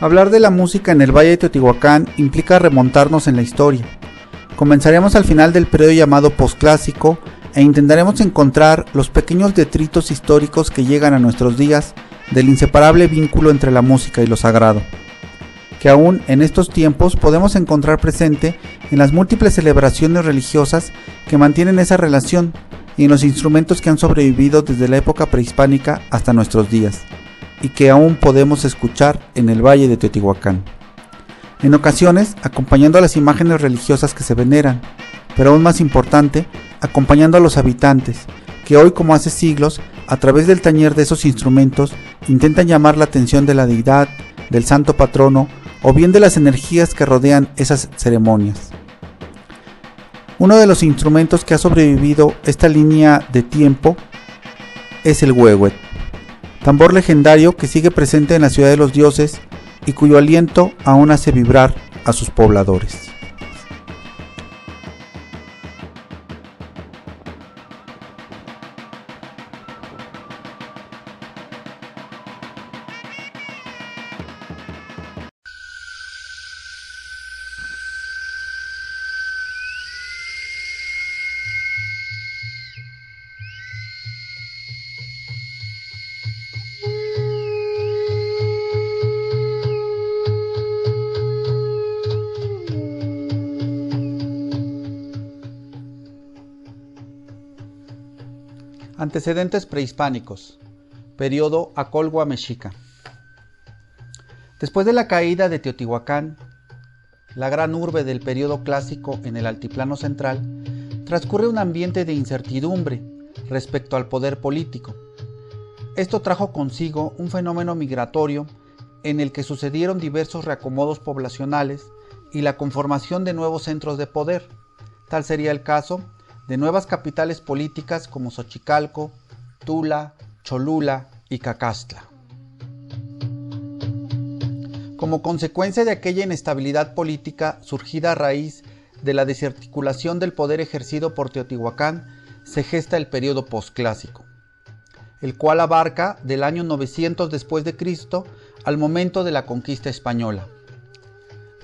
Hablar de la música en el Valle de Teotihuacán implica remontarnos en la historia. Comenzaremos al final del periodo llamado posclásico e intentaremos encontrar los pequeños detritos históricos que llegan a nuestros días del inseparable vínculo entre la música y lo sagrado, que aún en estos tiempos podemos encontrar presente en las múltiples celebraciones religiosas que mantienen esa relación y en los instrumentos que han sobrevivido desde la época prehispánica hasta nuestros días, y que aún podemos escuchar en el Valle de Teotihuacán. En ocasiones, acompañando a las imágenes religiosas que se veneran, pero aún más importante, acompañando a los habitantes, que hoy como hace siglos, a través del tañer de esos instrumentos, intentan llamar la atención de la deidad, del santo patrono, o bien de las energías que rodean esas ceremonias. Uno de los instrumentos que ha sobrevivido esta línea de tiempo es el huehuet, tambor legendario que sigue presente en la ciudad de los dioses y cuyo aliento aún hace vibrar a sus pobladores. Antecedentes prehispánicos. Periodo Acolhua Mexica. Después de la caída de Teotihuacán, la gran urbe del periodo clásico en el altiplano central, transcurre un ambiente de incertidumbre respecto al poder político. Esto trajo consigo un fenómeno migratorio en el que sucedieron diversos reacomodos poblacionales y la conformación de nuevos centros de poder. Tal sería el caso de nuevas capitales políticas como Xochicalco, Tula, Cholula y Cacastla. Como consecuencia de aquella inestabilidad política surgida a raíz de la desarticulación del poder ejercido por Teotihuacán, se gesta el periodo posclásico, el cual abarca del año 900 después de Cristo al momento de la conquista española.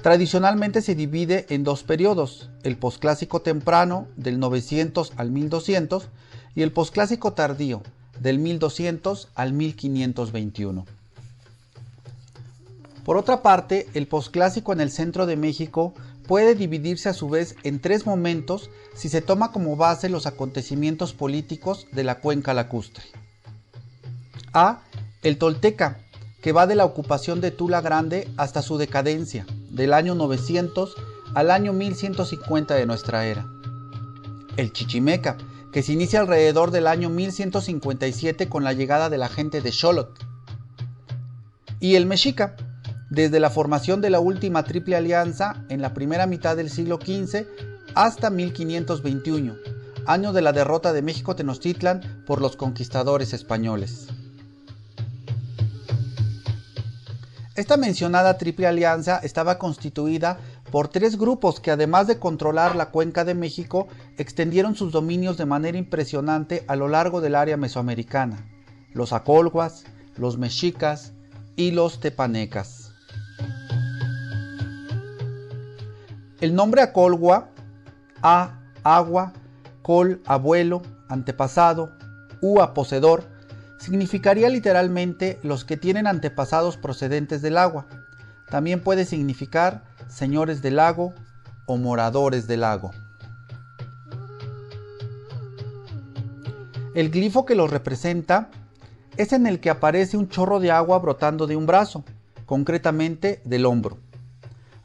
Tradicionalmente se divide en dos periodos, el posclásico temprano del 900 al 1200 y el posclásico tardío del 1200 al 1521. Por otra parte, el posclásico en el centro de México puede dividirse a su vez en tres momentos si se toma como base los acontecimientos políticos de la cuenca lacustre. A. El tolteca, que va de la ocupación de Tula Grande hasta su decadencia, del año 900 al año 1150 de nuestra era. El chichimeca, que se inicia alrededor del año 1157 con la llegada de la gente de Xolotl. Y el mexica, desde la formación de la última Triple Alianza en la primera mitad del siglo XV hasta 1521, año de la derrota de México Tenochtitlan por los conquistadores españoles. Esta mencionada Triple Alianza estaba constituida por tres grupos que, además de controlar la cuenca de México, extendieron sus dominios de manera impresionante a lo largo del área mesoamericana: los acolhuas, los mexicas y los tepanecas. El nombre acolhua, a, agua, col, abuelo, antepasado, ua, poseedor, significaría literalmente los que tienen antepasados procedentes del agua. También puede significar señores del lago o moradores del lago. El glifo que los representa es en el que aparece un chorro de agua brotando de un brazo, concretamente del hombro.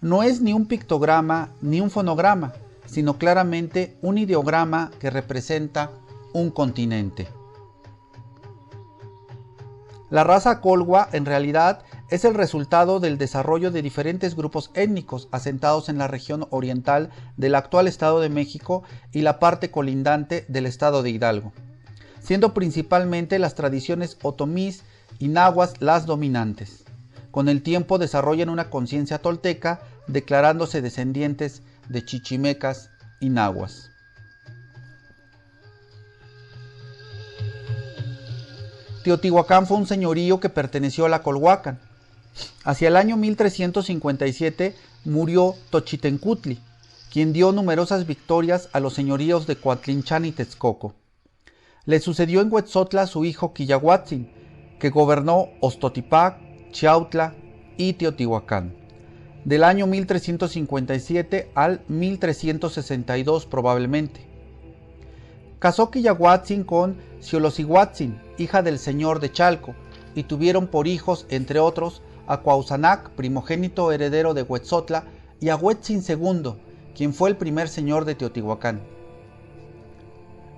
No es ni un pictograma ni un fonograma, sino claramente un ideograma que representa un continente. La raza acolhua en realidad es el resultado del desarrollo de diferentes grupos étnicos asentados en la región oriental del actual Estado de México y la parte colindante del Estado de Hidalgo, siendo principalmente las tradiciones otomís y náhuatl las dominantes. Con el tiempo desarrollan una conciencia tolteca, declarándose descendientes de chichimecas y náhuatl. Teotihuacán fue un señorío que perteneció a la Colhuacan. Hacia el año 1357 murió Tochitencutli, quien dio numerosas victorias a los señoríos de Coatlinchan y Texcoco. Le sucedió en Huetzotla su hijo Quillahuatzin, que gobernó Ostotipac, Chiautla y Teotihuacán, del año 1357 al 1362 probablemente. Casó Quillahuatzin con Xiolosihuatzin, hija del señor de Chalco, y tuvieron por hijos, entre otros, a Cuauhtzanac, primogénito heredero de Huetzotla, y a Huetzin II, quien fue el primer señor de Teotihuacán.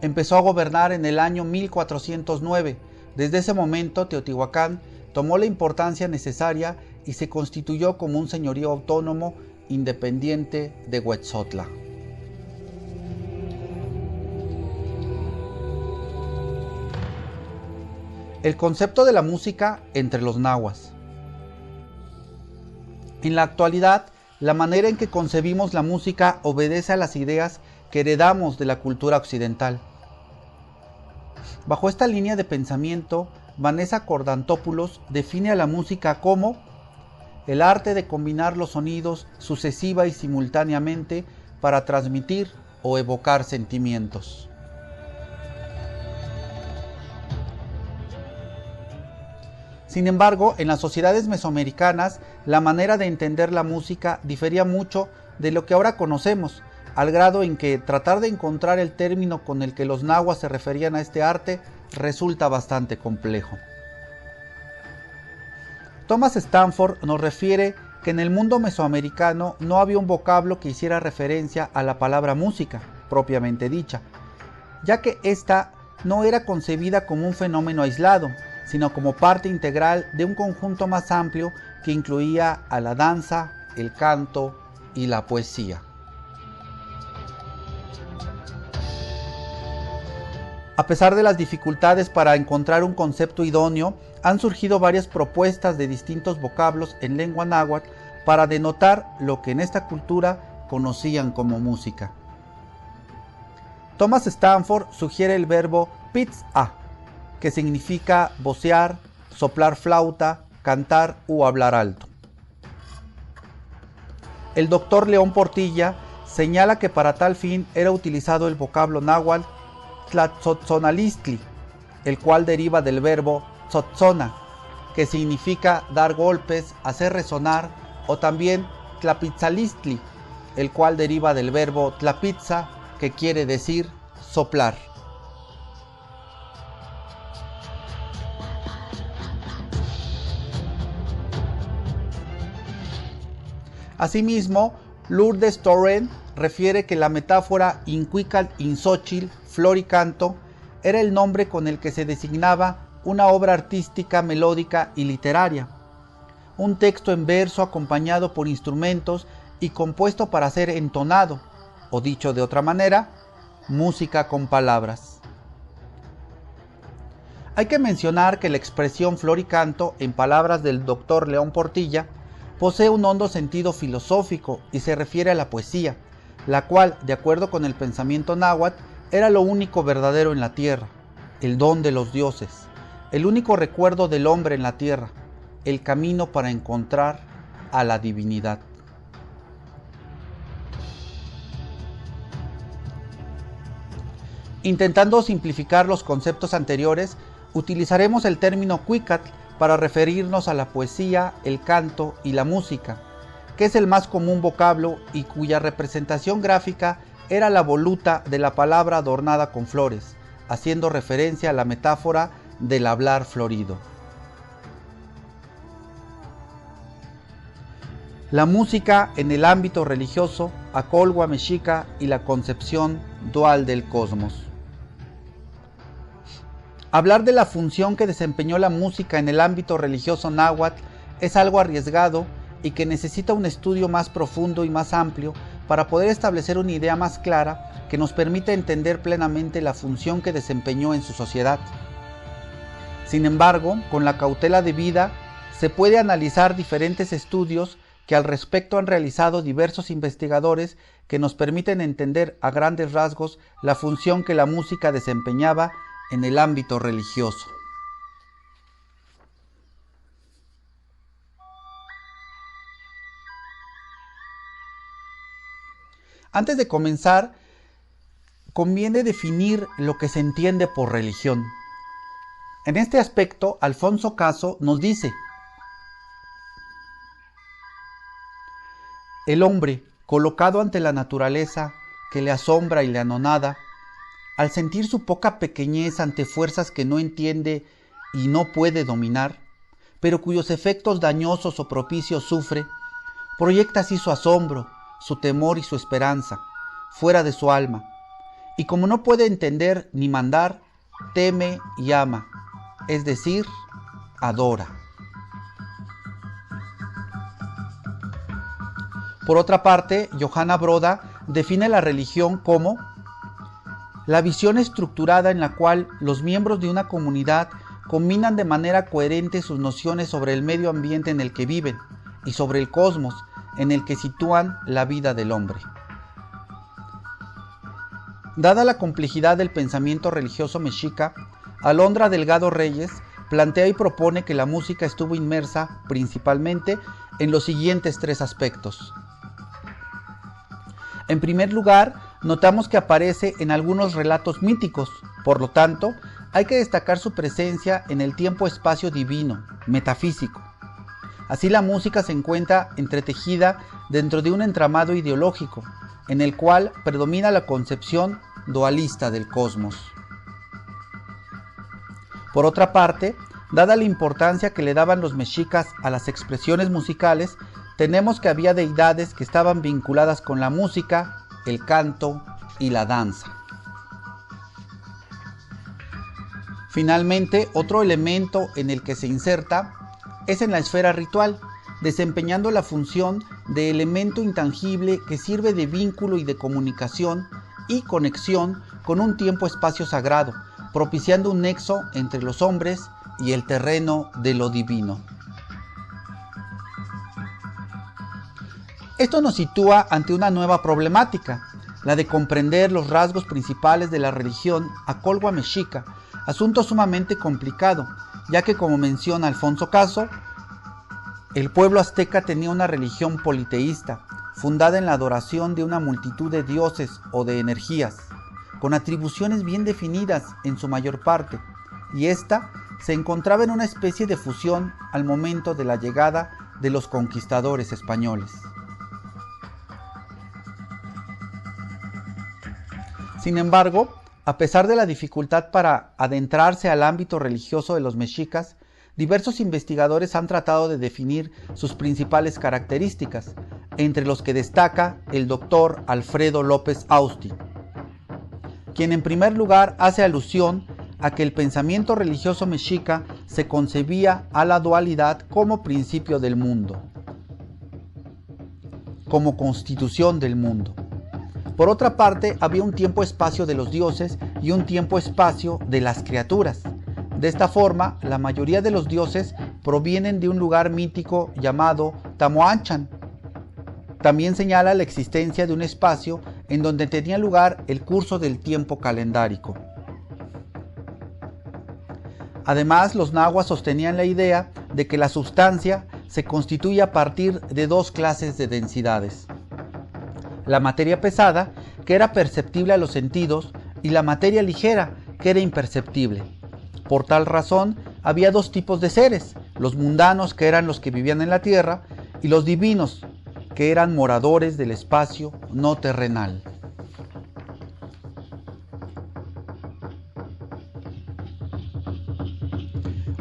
Empezó a gobernar en el año 1409. Desde ese momento, Teotihuacán tomó la importancia necesaria y se constituyó como un señorío autónomo independiente de Huetzotla. El concepto de la música entre los nahuas. En la actualidad, la manera en que concebimos la música obedece a las ideas que heredamos de la cultura occidental. Bajo esta línea de pensamiento, Vanessa Cordantopoulos define a la música como el arte de combinar los sonidos sucesiva y simultáneamente para transmitir o evocar sentimientos. Sin embargo, en las sociedades mesoamericanas, la manera de entender la música difería mucho de lo que ahora conocemos, al grado en que tratar de encontrar el término con el que los nahuas se referían a este arte resulta bastante complejo. Thomas Stanford nos refiere que en el mundo mesoamericano no había un vocablo que hiciera referencia a la palabra música, propiamente dicha, ya que ésta no era concebida como un fenómeno aislado, sino como parte integral de un conjunto más amplio que incluía a la danza, el canto y la poesía. A pesar de las dificultades para encontrar un concepto idóneo, han surgido varias propuestas de distintos vocablos en lengua náhuatl para denotar lo que en esta cultura conocían como música. Thomas Stanford sugiere el verbo pitz-a, que significa vocear, soplar flauta, cantar o hablar alto. El doctor León Portilla señala que para tal fin era utilizado el vocablo náhuatl tlatzotzonalistli, el cual deriva del verbo tzotzona, que significa dar golpes, hacer resonar, o también tlapitzalistli, el cual deriva del verbo tlapitza, que quiere decir soplar. Asimismo, Lourdes Torrent refiere que la metáfora Incuical Insochil, flor y canto, era el nombre con el que se designaba una obra artística, melódica y literaria. Un texto en verso acompañado por instrumentos y compuesto para ser entonado, o dicho de otra manera, música con palabras. Hay que mencionar que la expresión flor y canto, en palabras del doctor León Portilla, posee un hondo sentido filosófico y se refiere a la poesía, la cual, de acuerdo con el pensamiento náhuatl, era lo único verdadero en la tierra, el don de los dioses, el único recuerdo del hombre en la tierra, el camino para encontrar a la divinidad. Intentando simplificar los conceptos anteriores, utilizaremos el término cuicatl para referirnos a la poesía, el canto y la música, que es el más común vocablo y cuya representación gráfica era la voluta de la palabra adornada con flores, haciendo referencia a la metáfora del hablar florido. La música en el ámbito religioso, Acolhua Mexica y la concepción dual del cosmos. Hablar de la función que desempeñó la música en el ámbito religioso náhuatl es algo arriesgado y que necesita un estudio más profundo y más amplio para poder establecer una idea más clara que nos permita entender plenamente la función que desempeñó en su sociedad. Sin embargo, con la cautela debida, se puede analizar diferentes estudios que al respecto han realizado diversos investigadores que nos permiten entender a grandes rasgos la función que la música desempeñaba en el ámbito religioso. Antes de comenzar, conviene definir lo que se entiende por religión. En este aspecto, Alfonso Caso nos dice: el hombre, colocado ante la naturaleza que le asombra y le anonada, al sentir su poca pequeñez ante fuerzas que no entiende y no puede dominar, pero cuyos efectos dañosos o propicios sufre, proyecta así su asombro, su temor y su esperanza, fuera de su alma, y como no puede entender ni mandar, teme y ama, es decir, adora. Por otra parte, Johanna Broda define la religión como la visión estructurada en la cual los miembros de una comunidad combinan de manera coherente sus nociones sobre el medio ambiente en el que viven y sobre el cosmos en el que sitúan la vida del hombre. Dada la complejidad del pensamiento religioso mexica, Alondra Delgado Reyes plantea y propone que la música estuvo inmersa principalmente en los siguientes tres aspectos. En primer lugar, notamos que aparece en algunos relatos míticos, por lo tanto, hay que destacar su presencia en el tiempo-espacio divino, metafísico. Así la música se encuentra entretejida dentro de un entramado ideológico, en el cual predomina la concepción dualista del cosmos. Por otra parte, dada la importancia que le daban los mexicas a las expresiones musicales, tenemos que había deidades que estaban vinculadas con la música, el canto y la danza. Finalmente, otro elemento en el que se inserta es en la esfera ritual, desempeñando la función de elemento intangible que sirve de vínculo y de comunicación y conexión con un tiempo-espacio sagrado, propiciando un nexo entre los hombres y el terreno de lo divino. Esto nos sitúa ante una nueva problemática, la de comprender los rasgos principales de la religión acolhua mexica, asunto sumamente complicado, ya que, como menciona Alfonso Caso, el pueblo azteca tenía una religión politeísta, fundada en la adoración de una multitud de dioses o de energías, con atribuciones bien definidas en su mayor parte, y ésta se encontraba en una especie de fusión al momento de la llegada de los conquistadores españoles. Sin embargo, a pesar de la dificultad para adentrarse al ámbito religioso de los mexicas, diversos investigadores han tratado de definir sus principales características, entre los que destaca el doctor Alfredo López Austin, quien en primer lugar hace alusión a que el pensamiento religioso mexica se concebía a la dualidad como principio del mundo, como constitución del mundo. Por otra parte, había un tiempo-espacio de los dioses y un tiempo-espacio de las criaturas. De esta forma, la mayoría de los dioses provienen de un lugar mítico llamado Tamoanchan. También señala la existencia de un espacio en donde tenía lugar el curso del tiempo calendárico. Además, los nahuas sostenían la idea de que la sustancia se constituye a partir de dos clases de densidades: la materia pesada, que era perceptible a los sentidos, y la materia ligera, que era imperceptible. Por tal razón, había dos tipos de seres: los mundanos, que eran los que vivían en la tierra, y los divinos, que eran moradores del espacio no terrenal.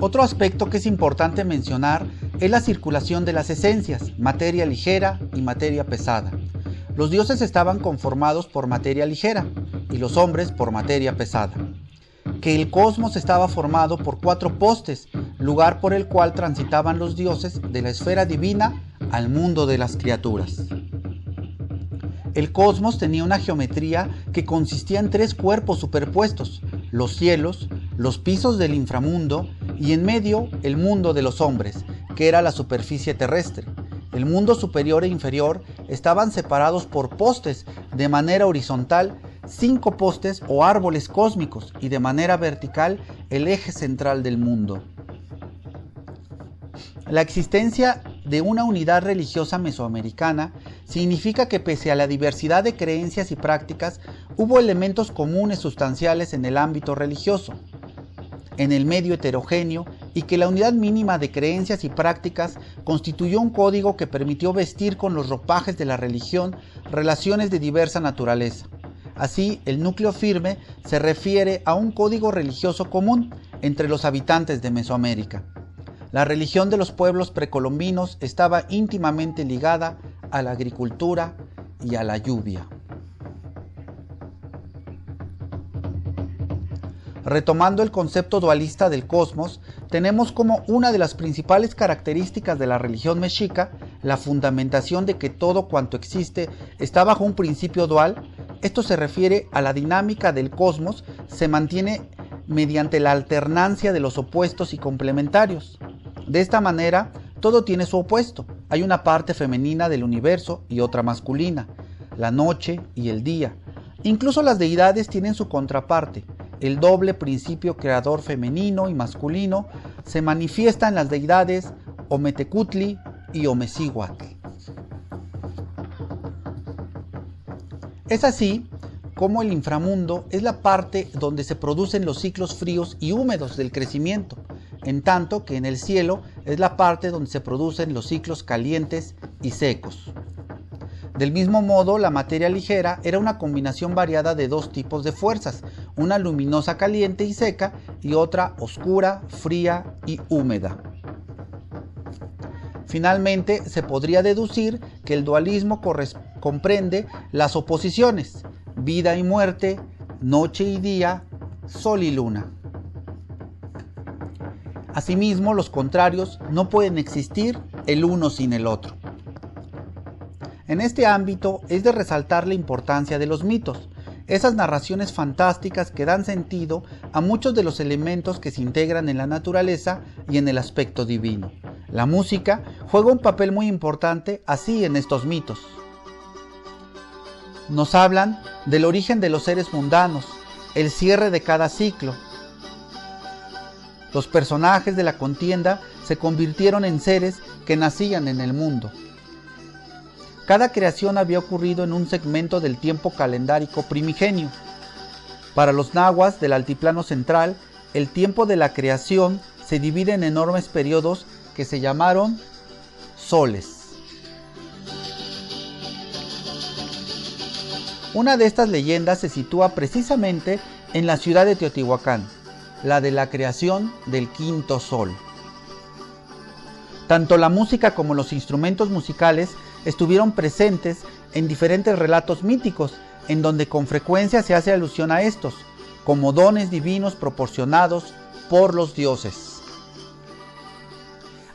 Otro aspecto que es importante mencionar es la circulación de las esencias, materia ligera y materia pesada. Los dioses estaban conformados por materia ligera y los hombres por materia pesada. Que el cosmos estaba formado por 4 postes, lugar por el cual transitaban los dioses de la esfera divina al mundo de las criaturas. El cosmos tenía una geometría que consistía en 3 cuerpos superpuestos: los cielos, los pisos del inframundo y en medio el mundo de los hombres, que era la superficie terrestre. El mundo superior e inferior estaban separados por postes de manera horizontal, 5 postes o árboles cósmicos, y de manera vertical el eje central del mundo. La existencia de una unidad religiosa mesoamericana significa que pese a la diversidad de creencias y prácticas, hubo elementos comunes sustanciales en el ámbito religioso, en el medio heterogéneo, y que la unidad mínima de creencias y prácticas constituyó un código que permitió vestir con los ropajes de la religión relaciones de diversa naturaleza. Así, el núcleo firme se refiere a un código religioso común entre los habitantes de Mesoamérica. La religión de los pueblos precolombinos estaba íntimamente ligada a la agricultura y a la lluvia. Retomando el concepto dualista del cosmos, tenemos como una de las principales características de la religión mexica la fundamentación de que todo cuanto existe está bajo un principio dual. Esto se refiere a la dinámica del cosmos, se mantiene mediante la alternancia de los opuestos y complementarios. De esta manera, todo tiene su opuesto. Hay una parte femenina del universo y otra masculina, la noche y el día. Incluso las deidades tienen su contraparte. El doble principio creador femenino y masculino se manifiesta en las deidades Ometecutli y Omecíhuatl. Es así como el inframundo es la parte donde se producen los ciclos fríos y húmedos del crecimiento, en tanto que en el cielo es la parte donde se producen los ciclos calientes y secos. Del mismo modo, la materia ligera era una combinación variada de dos tipos de fuerzas, una luminosa caliente y seca y otra oscura, fría y húmeda. Finalmente, se podría deducir que el dualismo comprende las oposiciones, vida y muerte, noche y día, sol y luna. Asimismo, los contrarios no pueden existir el uno sin el otro. En este ámbito es de resaltar la importancia de los mitos, esas narraciones fantásticas que dan sentido a muchos de los elementos que se integran en la naturaleza y en el aspecto divino. La música juega un papel muy importante así en estos mitos. Nos hablan del origen de los seres mundanos, el cierre de cada ciclo. Los personajes de la contienda se convirtieron en seres que nacían en el mundo. Cada creación había ocurrido en un segmento del tiempo calendárico primigenio. Para los nahuas del altiplano central, el tiempo de la creación se divide en enormes periodos que se llamaron soles. Una de estas leyendas se sitúa precisamente en la ciudad de Teotihuacán, la de la creación del quinto sol. Tanto la música como los instrumentos musicales estuvieron presentes en diferentes relatos míticos, en donde con frecuencia se hace alusión a estos, como dones divinos proporcionados por los dioses.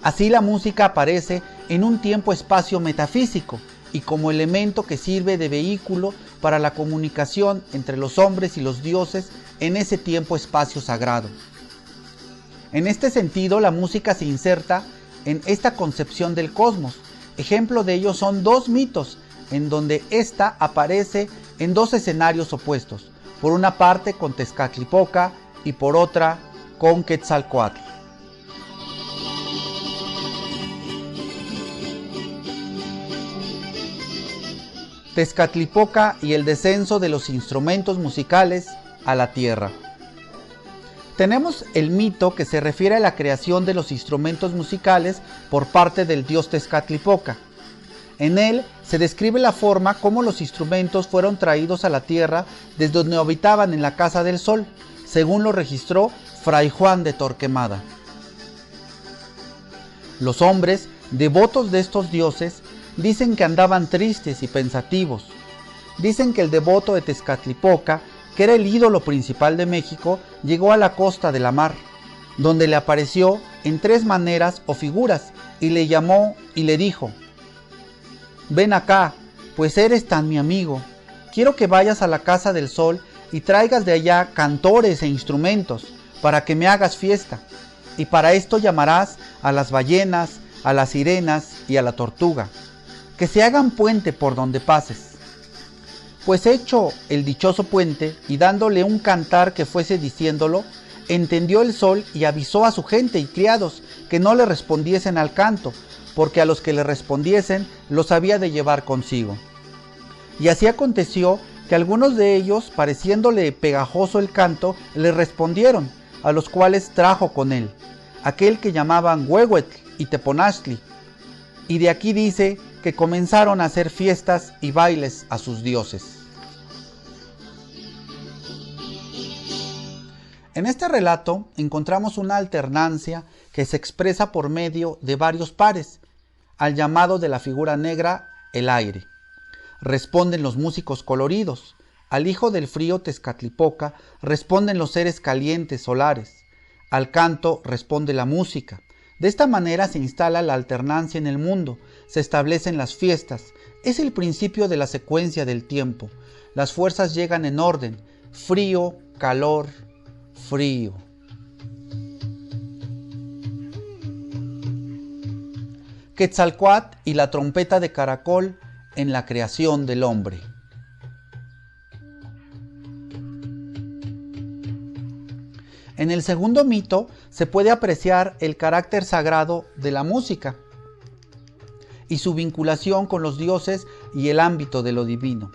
Así la música aparece en un tiempo-espacio metafísico y como elemento que sirve de vehículo para la comunicación entre los hombres y los dioses en ese tiempo-espacio sagrado. En este sentido, la música se inserta en esta concepción del cosmos. Ejemplo de ello son dos mitos, en donde ésta aparece en dos escenarios opuestos, por una parte con Tezcatlipoca y por otra con Quetzalcóatl. Tezcatlipoca y el descenso de los instrumentos musicales a la tierra. Tenemos el mito que se refiere a la creación de los instrumentos musicales por parte del dios Tezcatlipoca. En él se describe la forma como los instrumentos fueron traídos a la tierra desde donde habitaban en la Casa del Sol, según lo registró Fray Juan de Torquemada. Los hombres, devotos de estos dioses, dicen que andaban tristes y pensativos. Dicen que el devoto de Tezcatlipoca, que era el ídolo principal de México, llegó a la costa de la mar, donde le apareció en tres maneras o figuras, y le llamó y le dijo: «Ven acá, pues eres tan mi amigo. Quiero que vayas a la Casa del Sol y traigas de allá cantores e instrumentos, para que me hagas fiesta. Y para esto llamarás a las ballenas, a las sirenas y a la tortuga, que se hagan puente por donde pases». Pues hecho el dichoso puente y dándole un cantar que fuese diciéndolo, entendió el sol y avisó a su gente y criados que no le respondiesen al canto, porque a los que le respondiesen los había de llevar consigo. Y así aconteció que algunos de ellos, pareciéndole pegajoso el canto, le respondieron, a los cuales trajo con él, aquel que llamaban Huehuetl y Teponaztli. Y de aquí dice que comenzaron a hacer fiestas y bailes a sus dioses. En este relato encontramos una alternancia que se expresa por medio de varios pares, al llamado de la figura negra, el aire. Responden los músicos coloridos, al hijo del frío Tezcatlipoca responden los seres calientes solares, al canto responde la música. De esta manera se instala la alternancia en el mundo, se establecen las fiestas, es el principio de la secuencia del tiempo. Las fuerzas llegan en orden, frío, calor, frío. Quetzalcóatl y la trompeta de caracol en la creación del hombre. En el segundo mito se puede apreciar el carácter sagrado de la música y su vinculación con los dioses y el ámbito de lo divino,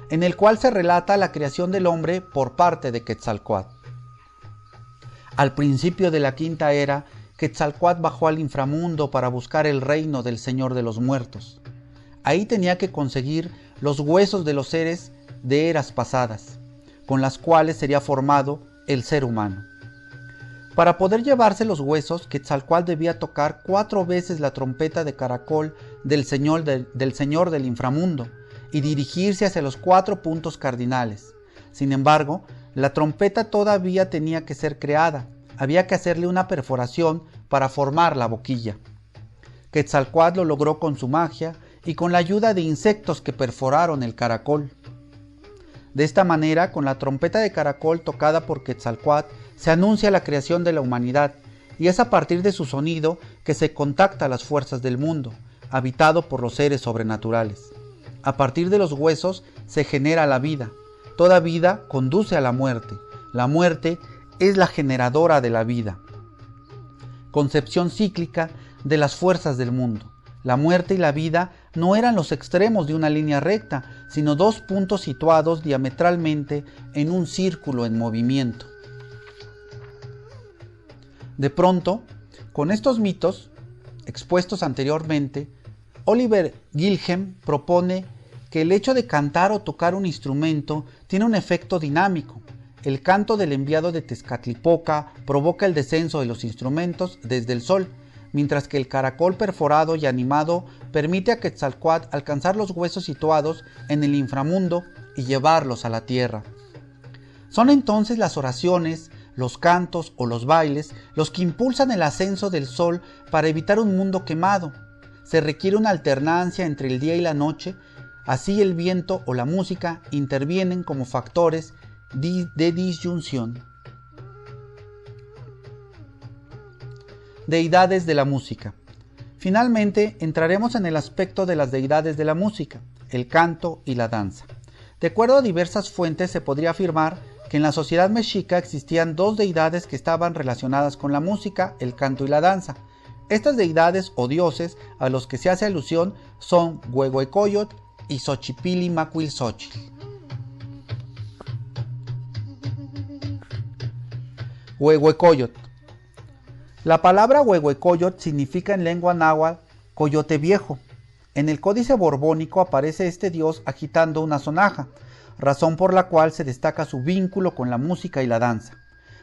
en el cual se relata la creación del hombre por parte de Quetzalcóatl. Al principio de la quinta era, Quetzalcóatl bajó al inframundo para buscar el reino del Señor de los Muertos. Ahí tenía que conseguir los huesos de los seres de eras pasadas, con las cuales sería formado el ser humano. Para poder llevarse los huesos, Quetzalcóatl debía tocar 4 veces la trompeta de caracol del Señor del inframundo y dirigirse hacia los 4 puntos cardinales. Sin embargo, la trompeta todavía tenía que ser creada, había que hacerle una perforación para formar la boquilla. Quetzalcóatl lo logró con su magia y con la ayuda de insectos que perforaron el caracol. De esta manera, con la trompeta de caracol tocada por Quetzalcóatl, se anuncia la creación de la humanidad, y es a partir de su sonido que se contacta a las fuerzas del mundo, habitado por los seres sobrenaturales. A partir de los huesos se genera la vida. Toda vida conduce a la muerte. La muerte es la generadora de la vida. Concepción cíclica de las fuerzas del mundo. La muerte y la vida no eran los extremos de una línea recta, sino 2 puntos situados diametralmente en un círculo en movimiento. De pronto, con estos mitos expuestos anteriormente, Oliver Gilhem propone que el hecho de cantar o tocar un instrumento tiene un efecto dinámico. El canto del enviado de Tezcatlipoca provoca el descenso de los instrumentos desde el sol, mientras que el caracol perforado y animado permite a Quetzalcóatl alcanzar los huesos situados en el inframundo y llevarlos a la tierra. Son entonces las oraciones, los cantos o los bailes los que impulsan el ascenso del sol para evitar un mundo quemado. Se requiere una alternancia entre el día y la noche, así el viento o la música intervienen como factores de disyunción. Deidades de la música. Finalmente entraremos en el aspecto de las deidades de la música, el canto y la danza. De acuerdo a diversas fuentes se podría afirmar que en la sociedad mexica existían 2 deidades que estaban relacionadas con la música, el canto y la danza. Estas deidades o dioses a los que se hace alusión son Huehuecoyotl y Xochipilli-Macuilxochitl. Huehuecoyotl. La palabra Huehuecoyotl significa en lengua náhuatl coyote viejo. En el Códice Borbónico aparece este dios agitando una sonaja, razón por la cual se destaca su vínculo con la música y la danza.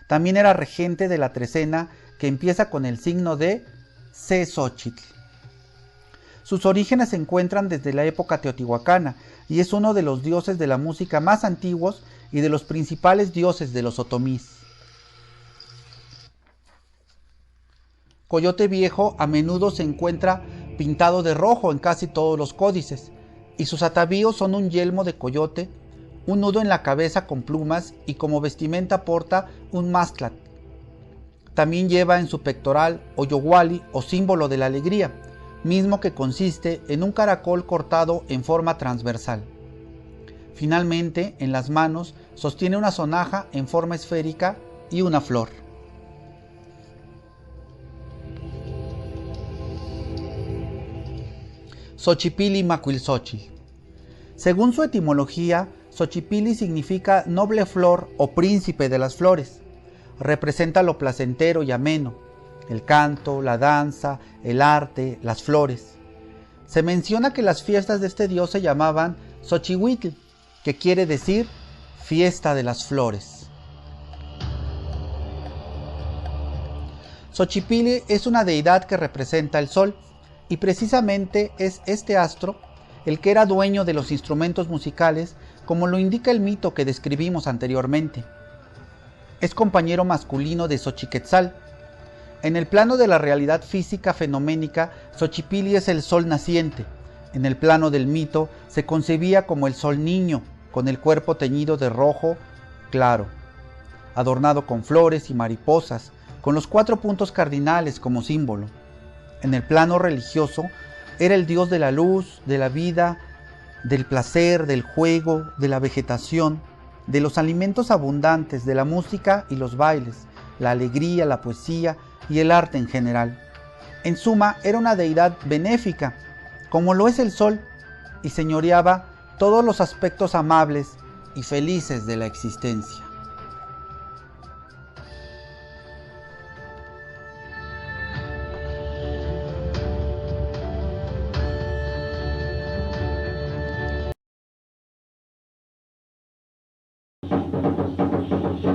También era regente de la trecena que empieza con el signo de Cexochitl. Sus orígenes se encuentran desde la época teotihuacana y es uno de los dioses de la música más antiguos y de los principales dioses de los otomís. Coyote viejo a menudo se encuentra pintado de rojo en casi todos los códices, y sus atavíos son un yelmo de coyote, un nudo en la cabeza con plumas y como vestimenta porta un mastlat. También lleva en su pectoral Oyohuali o símbolo de la alegría, mismo que consiste en un caracol cortado en forma transversal. Finalmente, en las manos sostiene una sonaja en forma esférica y una flor. Xochipilli Macuilxochitl. Según su etimología, Xochipilli significa noble flor o príncipe de las flores. Representa lo placentero y ameno, el canto, la danza, el arte, las flores. Se menciona que las fiestas de este dios se llamaban Xochihuitl, que quiere decir fiesta de las flores. Xochipilli es una deidad que representa el sol, y precisamente es este astro el que era dueño de los instrumentos musicales, como lo indica el mito que describimos anteriormente. Es compañero masculino de Xochiquetzal. En el plano de la realidad física fenoménica, Xochipilli es el sol naciente. En el plano del mito, se concebía como el sol niño, con el cuerpo teñido de rojo claro, adornado con flores y mariposas, con los 4 puntos cardinales como símbolo. En el plano religioso, era el dios de la luz, de la vida, del placer, del juego, de la vegetación, de los alimentos abundantes, de la música y los bailes, la alegría, la poesía y el arte en general. En suma, era una deidad benéfica, como lo es el sol, y señoreaba todos los aspectos amables y felices de la existencia.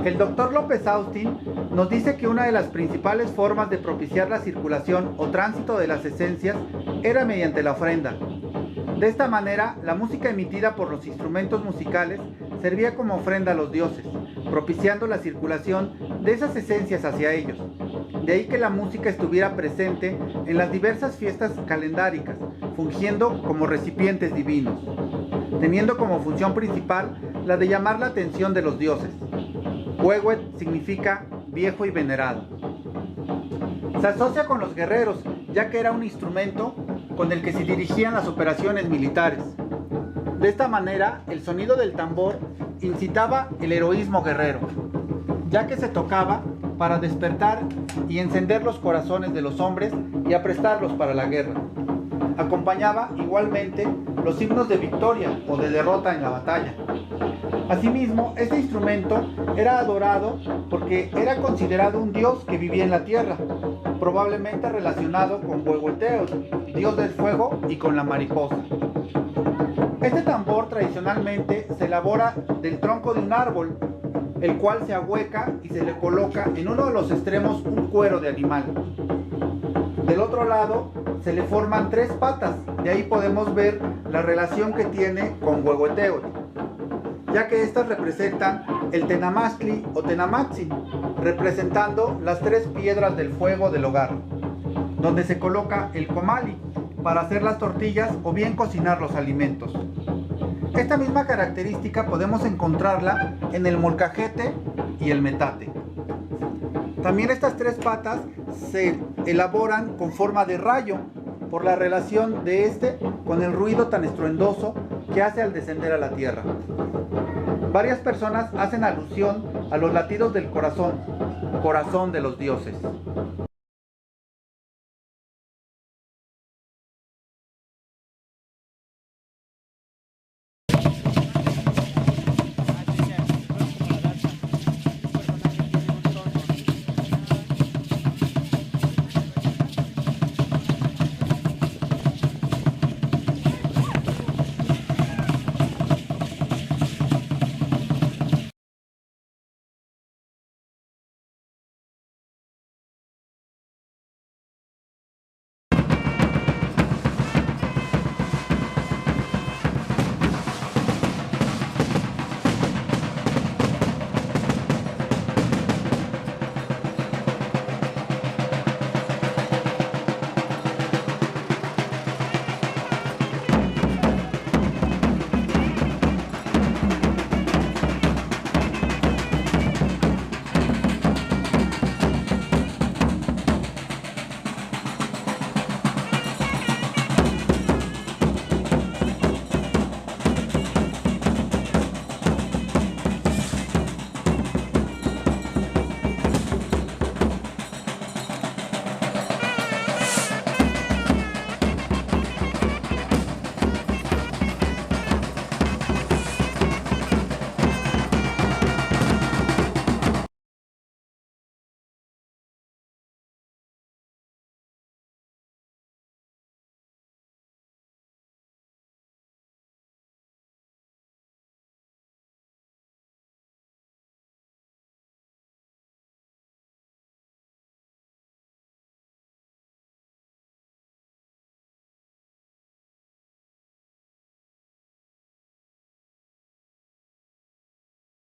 El doctor López Austin nos dice que una de las principales formas de propiciar la circulación o tránsito de las esencias era mediante la ofrenda. De esta manera, la música emitida por los instrumentos musicales servía como ofrenda a los dioses, propiciando la circulación de esas esencias hacia ellos. De ahí que la música estuviera presente en las diversas fiestas calendáricas, fungiendo como recipientes divinos, teniendo como función principal la de llamar la atención de los dioses. Huehuet significa viejo y venerado. Se asocia con los guerreros, ya que era un instrumento con el que se dirigían las operaciones militares. De esta manera, el sonido del tambor incitaba el heroísmo guerrero, ya que se tocaba para despertar y encender los corazones de los hombres y aprestarlos para la guerra. Acompañaba igualmente los himnos de victoria o de derrota en la batalla. Asimismo, este instrumento era adorado porque era considerado un dios que vivía en la tierra, probablemente relacionado con Huehueteotl, dios del fuego, y con la mariposa. Este tambor tradicionalmente se elabora del tronco de un árbol, el cual se ahueca y se le coloca en uno de los extremos un cuero de animal. Del otro lado se le forman 3 patas, de ahí podemos ver la relación que tiene con Huehueteotl, ya que estas representan el Tenamastli o Tenamatzin, representando las 3 piedras del fuego del hogar, donde se coloca el comali para hacer las tortillas o bien cocinar los alimentos. Esta misma característica podemos encontrarla en el molcajete y el metate. También estas 3 patas se elaboran con forma de rayo, por la relación de este con el ruido tan estruendoso que hace al descender a la tierra. Varias personas hacen alusión a los latidos del corazón, corazón de los dioses.